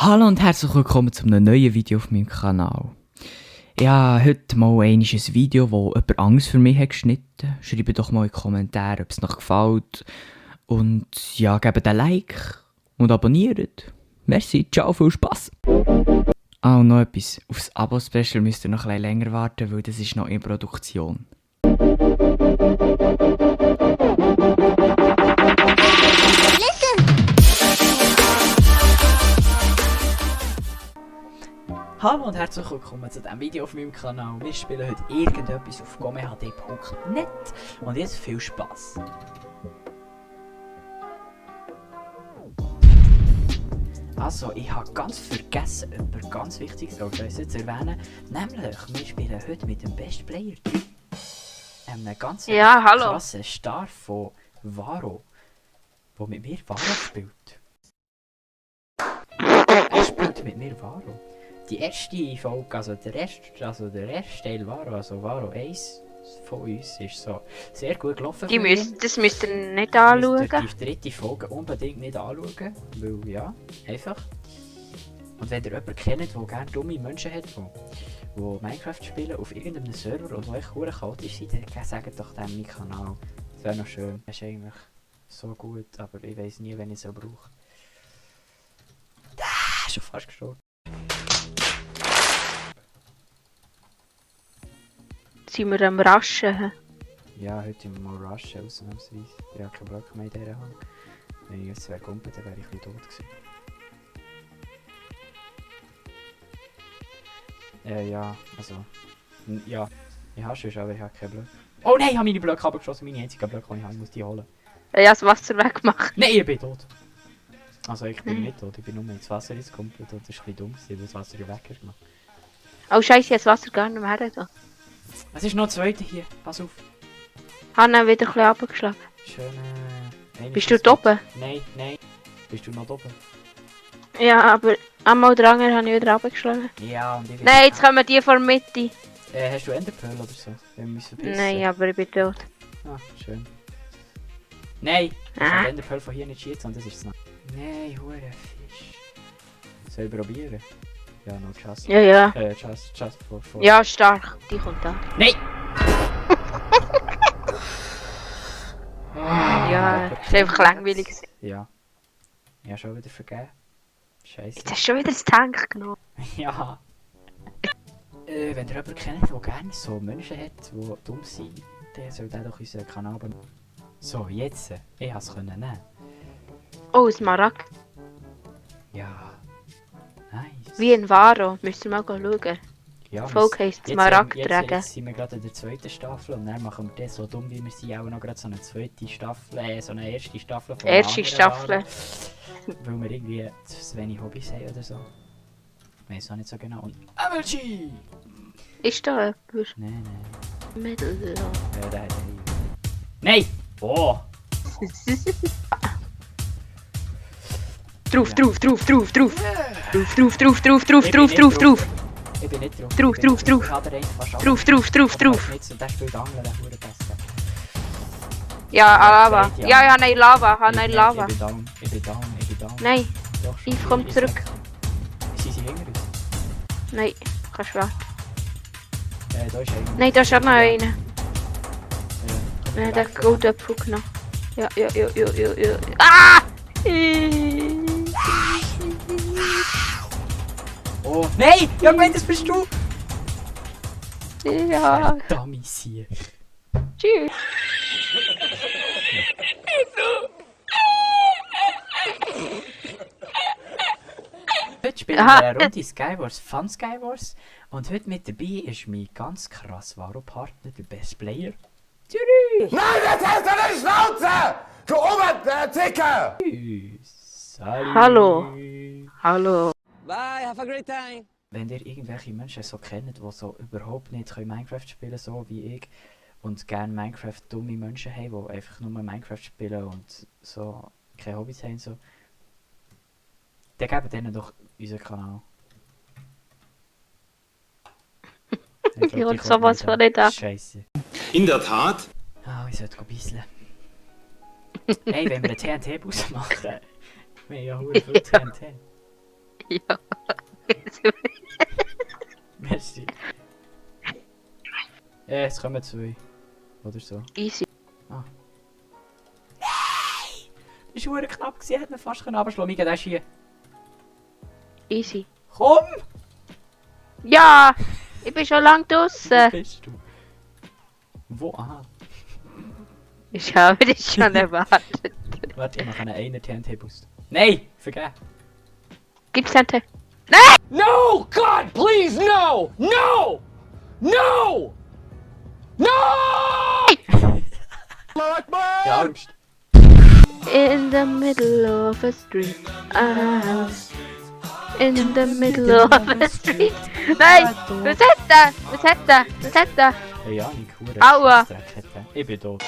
Hallo und herzlich willkommen zu einem neuen Video auf meinem Kanal. Ich habe heute mal ein Video, das jemand anderes für mich hat geschnitten. Schreibt doch mal in die Kommentare, ob es euch gefällt. Und ja, gebt ein Like und abonniert. Merci, ciao, viel Spass. Ah, und noch etwas. Aufs Abo-Special müsst ihr noch ein bisschen länger warten, weil das ist noch in Produktion. Hallo und herzlich willkommen zu diesem Video auf meinem Kanal. Wir spielen heute irgendetwas auf gomehd.net und jetzt viel Spaß. Also, ich habe ganz vergessen, etwas ganz Wichtiges auf uns zu erwähnen. Nämlich, wir spielen heute mit dem Best Player 3. Einem ganz krassen Star von Varo, der mit mir Varo spielt. Er spielt mit mir Varo. Die erste Folge, also der erste Teil Varo, also Varo 1 von uns, ist so sehr gut gelaufen. Das müsst ihr nicht anschauen. Die dritte Folge unbedingt nicht anschauen, weil ja, einfach. Und wenn ihr jemanden kennt, der gerne dumme Menschen hat, die Minecraft spielen auf irgendeinem Server und euch hure chaotisch sind, dann sagt doch dem meinen Kanal. Das wäre noch schön. Das ist eigentlich so gut, aber ich weiß nie, wenn ich es so brauche. Schon fast gestorben. Sind wir am Raschen? Ja, heute sind wir mal rushen, ausnahmsweise. Ich habe keinen Block mehr in dieser Hand. Wenn ich jetzt wäre kumpelt, dann wäre ich ein bisschen tot gewesen. Ja, also... Ja, ich habe schon, aber ich habe keinen Block. Oh nein, ich habe meine Blöcke abgeschossen, meine einzigen Blöcke, die ich habe, ich muss die holen. Ja, das Wasser weggemacht. Nein, ich bin tot. Also ich bin nicht tot, ich bin nur ins Wasser gekumpelt und das ist ein bisschen dumm, weil das Wasser weg ist gemacht. Oh scheiße, jetzt Wasser gar nicht mehr her da. Es ist noch ein zweiter hier, pass auf. Hanna wieder ein bisschen abgeschlagen. Schön, Bist du da oben? Nein. Bist du noch da oben? Ja, aber einmal dran habe ich wieder abgeschlagen. Ja, und ich... Nein, jetzt kommen die von der Mitte. Hast du Enderpearl oder so? Wir müssen verpissen. Nein, aber ich bin tot. Ah, schön. Nein! Ich Ah. kann Enderpearl von hier nicht schießen, das ist es noch. Nein, hure Fisch. Soll ich probieren? Ja, no just. Ja. Just for... Ja, stark. Die kommt da. Nein! Ja, ist einfach langweilig gewesen. Ja. Ja, schon wieder vergeben. Scheiße. Jetzt hast du schon wieder das Tank genommen. Ja. Wenn ihr jemanden kennt, der gerne so Menschen hat, die dumm sind, der soll den doch unseren Kanal benutzen. So, jetzt. Ich konnte es nehmen. Oh, Smaragd. Ja. Nice. Wie ein Varo. Müsst ihr mal schauen. Ja, Volk heisst Smaragd tragen. Jetzt sind wir gerade in der zweiten Staffel und dann machen wir das so dumm wie wir sind auch noch gerade so eine zweite Staffel, so eine erste Staffel von Erste Staffel. Weil wir irgendwie zu wenig Hobbys haben oder so. Ich weiß auch nicht so genau. Und MLG! Ist da jemand? Nein. Mittel. Ja, der hat Nein! Oh! Drauf. Ja. Drauf. Ich bin nicht drauf. Drauf. Ich habe den einen fast ab. Drauf. Nicht so, der spielt Angeln, der Hurenpest. Ja, Lava. Ja, nein, Lava. Ich bin down. Nein, Doch, schon. Yves kommt zurück. Sind sie hinter uns? Nein, kannst du warten. Da ist einer. Nein, da ist auch noch einer. Ja. Nein, der hat guten Apfel genommen. Ja. Ah! Oh, nein! Ja, gemeint, das bist du! Ja, Dummy sie. tschüss. Heute spielen wir eine Runde Skywars, Fun Skywars. Und heute mit dabei ist mein ganz krass Varo-Partner, der Best Player. Tschüss! Nein, jetzt hast du eine Schnauze! Du Oberticker! Tschüss! Hallo. Bye, have a great time! Wenn ihr irgendwelche Menschen so kennt, die so überhaupt nicht Minecraft spielen so wie ich, und gerne Minecraft dumme Menschen haben, die einfach nur Minecraft spielen und so keine Hobbys haben, so, dann gebt denen doch unseren Kanal. Ich hol sowas von nicht ab. Scheiße. In der Tat. Ah, ich sollte bisseln. Hey, wenn wir einen TNT-Bus machen, wir haben ja hure viel TNT. Ja. Merci. Ja, jetzt kommen 2. Oder so. Easy. Das war knapp, sie hätte ihn fast abschlagen können. Der ist hier. Easy. Komm! Ja! Ich bin schon lang Wo draussen. bist du? Wo? Aha. Ich habe dich schon erwartet. Warte, ich mache einen TNT-Boost. Nein! Vergeben. Gibt's Tante? No! God, please, no! No! No! No! Ja, Angst. In the middle of a street. In the middle of a street. Nein! Was hat der? Was hat der? Was hat der? Hey, ja, ich Aua. Ich bin tot.